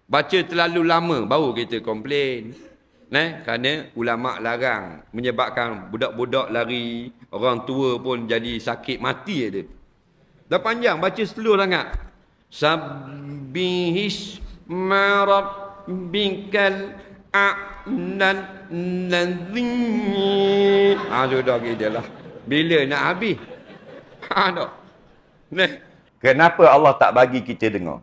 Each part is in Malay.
Baca terlalu lama baru kita komplain. Kerana ulama larang, menyebabkan budak-budak lari, orang tua pun jadi sakit mati ada. Dah panjang, baca slow sangat. Sabbihis marabbikal a'lan ladzi. Sudah gitu lah. Bila nak habis? Tak. Kenapa Allah tak bagi kita dengar?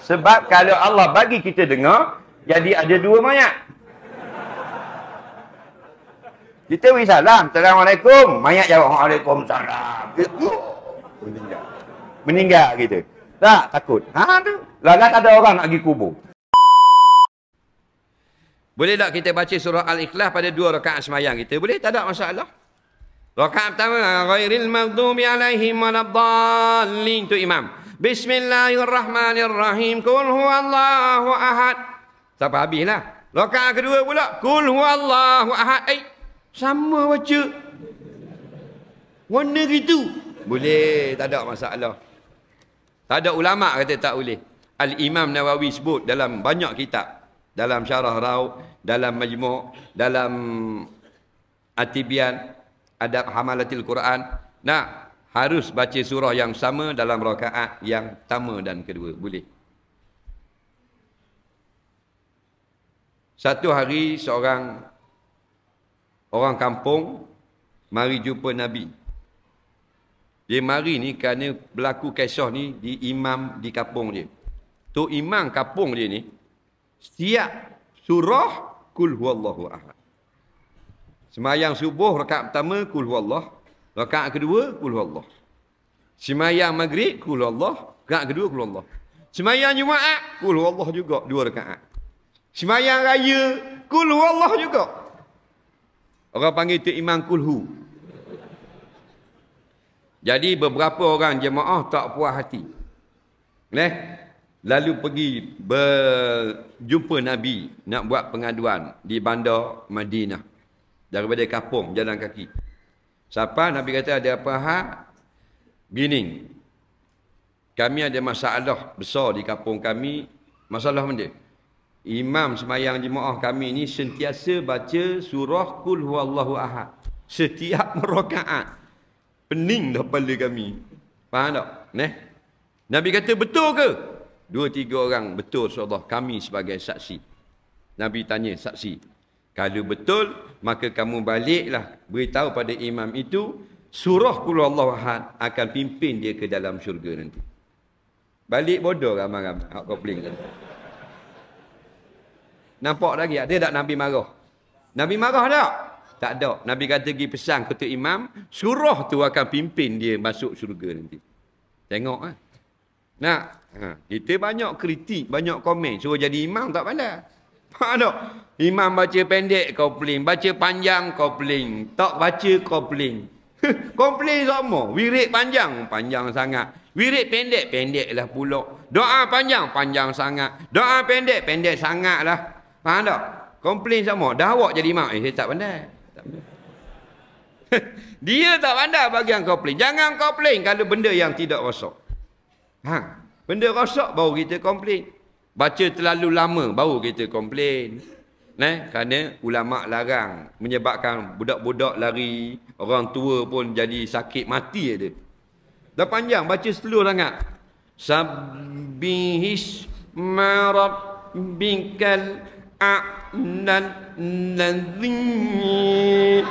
Sebab kalau Allah bagi kita dengar, jadi ada dua mayat. Kita beri salam, Assalamualaikum. Mayat jawab, Waalaikumsalam. Meninggal kita. Tak, takut. Tu. Lalat ada orang nak pergi kubur. Boleh tak kita baca surah Al-Ikhlas pada 2 rakaat semayang kita? Boleh, tak ada masalah. Rakaat pertama, ghairil maghdubi alaihim waladdallin, tu imam. Bismillahirrahmanirrahim. Qul huwallahu ahad. Sampai habislah. Rakaat kedua pula, Qul huwallahu ahad. Sama baca. Warna gitu. Boleh, tak ada masalah. Tak ada ulama kata tak boleh. Al-Imam Nawawi sebut dalam banyak kitab. Dalam Syarah Raud, dalam Majmu', dalam At-Tibyan, Adab Hamalatil Quran. Harus baca surah yang sama dalam rakaat yang pertama dan kedua. Boleh. Satu hari seorang orang kampung mari jumpa Nabi. Dia mari ni kerana berlaku kisah ni di imam di kampung dia. Tu imam kampung dia ni setiap surah Qul huwallahu ahad. Semayang subuh rakaat pertama Qul huwallah. Rakaat kedua, Qul huwallah. Semayang maghrib, Qul huwallah. Rakaat kedua, Qul huwallah. Semayang Jumaat, Qul huwallah juga 2 rakaat. Semayang raya, Qul huwallah juga. Orang panggil tu imam kulhu. Jadi beberapa orang jemaah tak puas hati. Lalu pergi berjumpa Nabi nak buat pengaduan di bandar Madinah. Daripada kampung, jalan kaki. Siapa Nabi kata ada apa hal? Gini. Kami ada masalah besar di kampung kami. Masalah benda. Imam semayang jemaah kami ni sentiasa baca surah Qul huwallahu ahad. Setiap rakaat. Pening dah kepala kami. Faham tak? Nabi kata betul ke? 2-3 orang betul insya-Allah, kami sebagai saksi. Nabi tanya saksi. Kalau betul, maka kamu baliklah beritahu pada imam itu, surah Qul huwallahu ahad akan pimpin dia ke dalam syurga nanti. Balik bodoh ramai-ramai. Kau peling. Nampak lagi? Ada tak Nabi marah? Nabi marah tak? Tak ada. Nabi kata pergi pesan ketua imam, surah tu akan pimpin dia masuk syurga nanti. Tengok kita banyak kritik, banyak komen. Suruh jadi imam tak pandai. Tak. Imam baca pendek kau peling, baca panjang kau peling, tak baca kau peling. Komplain sama. Wirid panjang, panjang sangat. Wirid pendek, pendek lah pula. Doa panjang, panjang sangat. Doa pendek, pendek sangat lah. Faham tak? Komplain sama. Dah awak jadi imam. Saya tak pandai. Dia tak pandai bagian komplain. Jangan komplain kalau benda yang tidak rosak. Benda rosak baru kita komplain. Baca terlalu lama baru kita komplain. Kerana ulama larang, menyebabkan budak-budak lari, orang tua pun jadi sakit mati ada. Dah panjang, baca slow sangat. Sabbihis marabbikal a'lan ladzi.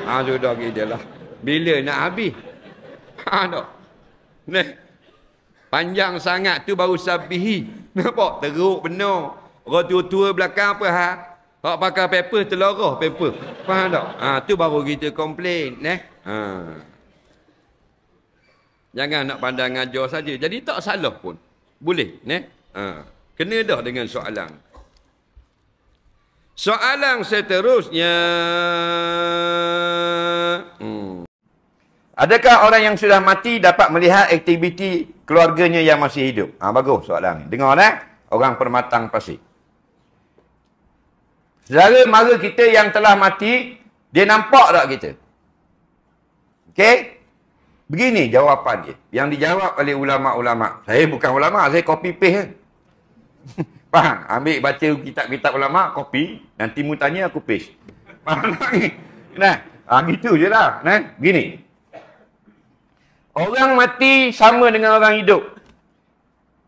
Sudah gitu lah. Bila nak habis? Tak. Panjang sangat tu baru sabbihi. Nampak? Teruk benar. Orang tua-tua belakang apa Hak pakai paper telorah paper. Faham tak? Tu baru kita komplain. Jangan nak pandang ajar saja. Jadi tak salah pun. Boleh. Kena dah dengan soalan. Soalan seterusnya. Adakah orang yang sudah mati dapat melihat aktiviti keluarganya yang masih hidup? Bagus soalan ni. Dengar orang permatang pasir. Saudara mara kita yang telah mati, dia nampak tak kita? Okey? Begini jawapan dia. Yang dijawab oleh ulama-ulama. Saya bukan ulama, saya copy paste. Faham? Ambil baca kitab-kitab ulama, copy. Nanti mu tanya, aku paste. Faham tak ni? Nah, gitu je lah. Nah, begini. Orang mati sama dengan orang hidup.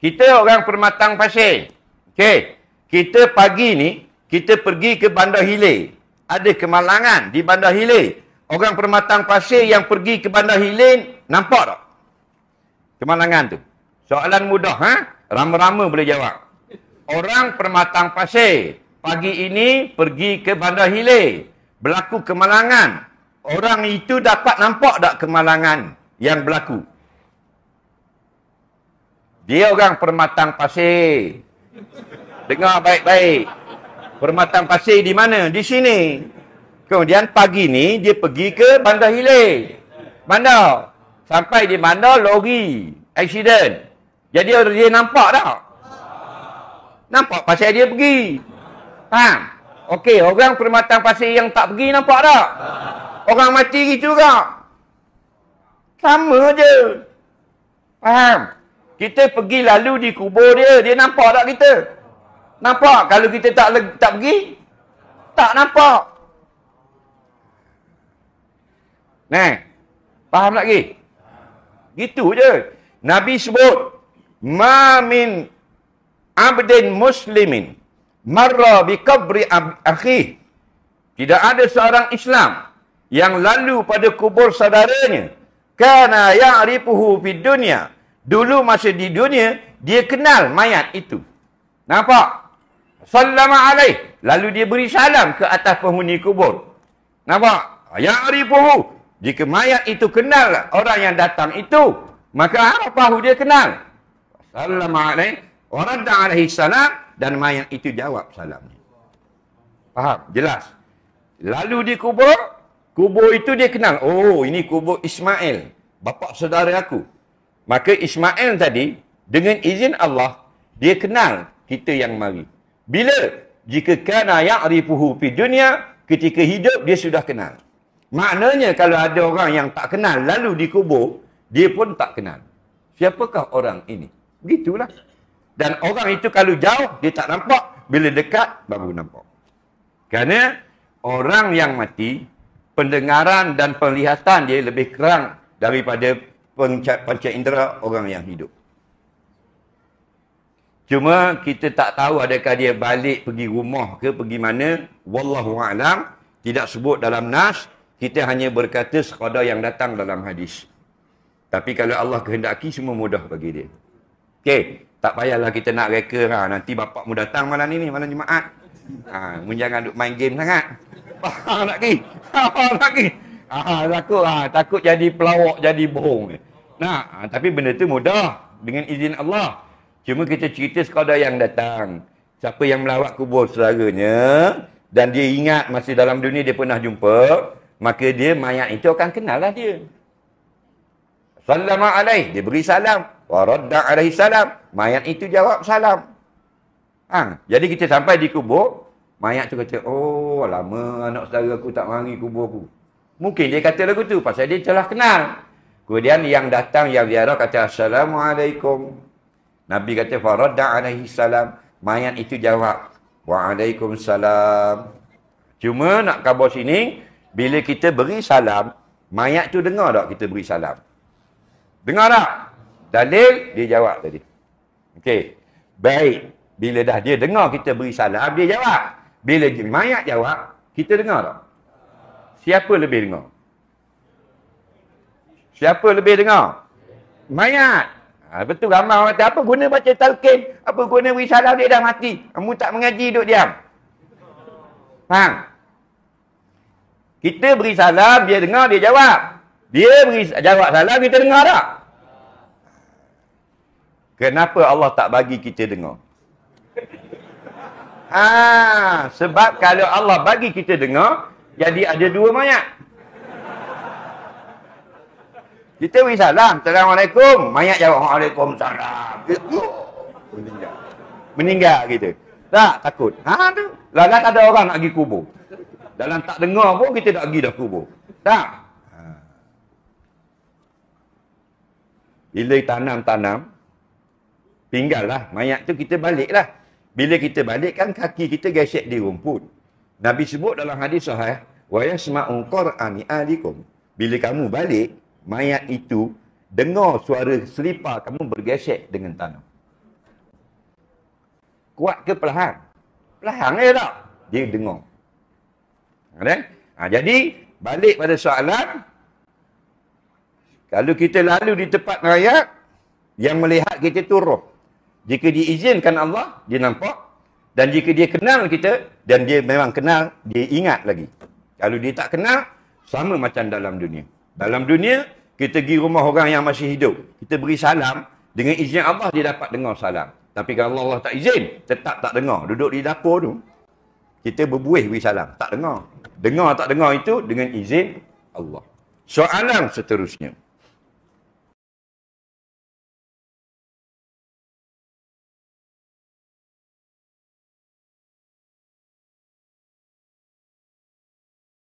Kita orang permatang pasir. Okey. Kita pagi ni, kita pergi ke Bandar Hilir. Ada kemalangan di Bandar Hilir. Orang permatang pasir yang pergi ke Bandar Hilir, nampak tak? Kemalangan tu. Soalan mudah, ha? Rama-rama boleh jawab. Orang permatang pasir pagi ini pergi ke Bandar Hilir. Berlaku kemalangan. Orang itu dapat nampak tak kemalangan yang berlaku? Dia orang permatang pasir. Dengar baik-baik. Permatang pasir di mana? Di sini. Kemudian pagi ni dia pergi ke Bandar Hilir. Bandar. Sampai di bandar lori. Aksiden. Jadi dia nampak tak? Nampak pasal dia pergi. Faham? Okey, orang permatang pasir yang tak pergi nampak tak? Orang mati gitu tak? Sama je. Faham? Kita pergi lalu di kubur dia, dia nampak tak kita? Nampak? Kalau kita tak pergi, tak nampak. Nah, faham lagi? Gitu je. Nabi sebut, ma min abdin muslimin marra bi qabri akhi. Tidak ada seorang Islam yang lalu pada kubur saudaranya kana ya'rifuhu fid dunya. Dulu masa di dunia dia kenal mayat itu. Nampak? Sallama alaih. Lalu dia beri salam ke atas penghuni kubur. Nampak? Ya'rifuhu. Jika mayat itu kenal orang yang datang itu, maka arafahu, dia kenal. Sallama alaih. Wa radda alaihi salam. Dan mayat itu jawab salamnya. Faham? Jelas. Lalu di kubur, kubur itu dia kenal. Oh, ini kubur Ismail, bapa saudara aku. Maka Ismail tadi, dengan izin Allah, dia kenal kita yang mari. Bila? Jika kana ya'rifuhu fi dunya, ketika hidup dia sudah kenal. Maknanya kalau ada orang yang tak kenal lalu dikubur, dia pun tak kenal. Siapakah orang ini? Begitulah. Dan orang itu kalau jauh, dia tak nampak. Bila dekat, baru nampak. Kerana orang yang mati, pendengaran dan penglihatan dia lebih kurang daripada panca indera orang yang hidup. Cuma kita tak tahu adakah dia balik pergi rumah ke pergi mana. Wallahu a'lam. Tidak sebut dalam nas. Kita hanya berkata sekadar yang datang dalam hadis. Tapi kalau Allah kehendaki, semua mudah bagi dia. Okey. Tak payahlah kita nak reka lah. Nanti bapakmu datang malam ni, malam Jumaat. Jangan duk main game sangat. Faham lagi? Faham lagi? Takut jadi pelawak, jadi bohong. Nah, tapi benda tu mudah. Dengan izin Allah. Cuma kita cerita sekadar yang datang. Siapa yang melawat kubur saudaranya, dan dia ingat masih dalam dunia dia pernah jumpa, maka dia, mayat itu akan kenal lah dia. Sallama alaih. Dia beri salam. Wa radda alaihi salam. Mayat itu jawab salam. Jadi kita sampai di kubur, mayat tu kata, oh lama anak saudara aku tak mari kubur aku. Mungkin dia kata lagu tu pasal dia telah kenal. Kemudian yang datang, yang ziarah kata, Assalamualaikum. Nabi kata, fa radda alaihi salam. Mayat itu jawab, Waalaikumsalam. Cuma nak khabar sini, bila kita beri salam, mayat tu dengar tak kita beri salam? Dengar tak? Dalil, dia jawab tadi. Okey. Baik. Bila dah dia dengar kita beri salam, dia jawab. Bila mayat jawab, kita dengar tak? Siapa lebih dengar? Siapa lebih dengar? Mayat. Betul, ramai orang kata, apa guna baca talqin? Apa guna beri salam, dia dah mati. Kamu tak mengaji, duduk diam. Faham? Kita beri salam, dia dengar, dia jawab. Dia beri jawab salam, kita dengar tak? Kenapa Allah tak bagi kita dengar? Sebab kalau Allah bagi kita dengar, jadi ada dua mayat. Kita beri salam, Assalamualaikum. Mayat jawab, Waalaikumsalam. Meninggal kita. Tak, takut. Tu. Lalat ada orang nak pergi kubur. Dalam tak dengar pun, kita tak pergi dah kubur. Tak. Bila tanam-tanam, tinggallah. Mayat tu kita baliklah. Bila kita balik kan kaki kita gesek di rumput. Nabi sebut dalam hadis sahih, wa yasma'u qur'ani alikum. Bila kamu balik, mayat itu dengar suara selipar kamu bergesek dengan tanah. Kuat ke perlahan? Perlahan tak? Dia dengar. Jadi, balik pada soalan, kalau kita lalu di tempat raya, yang melihat kita tu roh. Jika diizinkan Allah, dia nampak. Dan jika dia kenal kita, dan dia memang kenal, dia ingat lagi. Kalau dia tak kenal, sama macam dalam dunia. Dalam dunia, kita pergi rumah orang yang masih hidup. Kita beri salam, dengan izin Allah, dia dapat dengar salam. Tapi kalau Allah tak izin, tetap tak dengar. Duduk di dapur tu, kita berbuih beri salam. Tak dengar. Dengar tak dengar itu dengan izin Allah. Soalan seterusnya.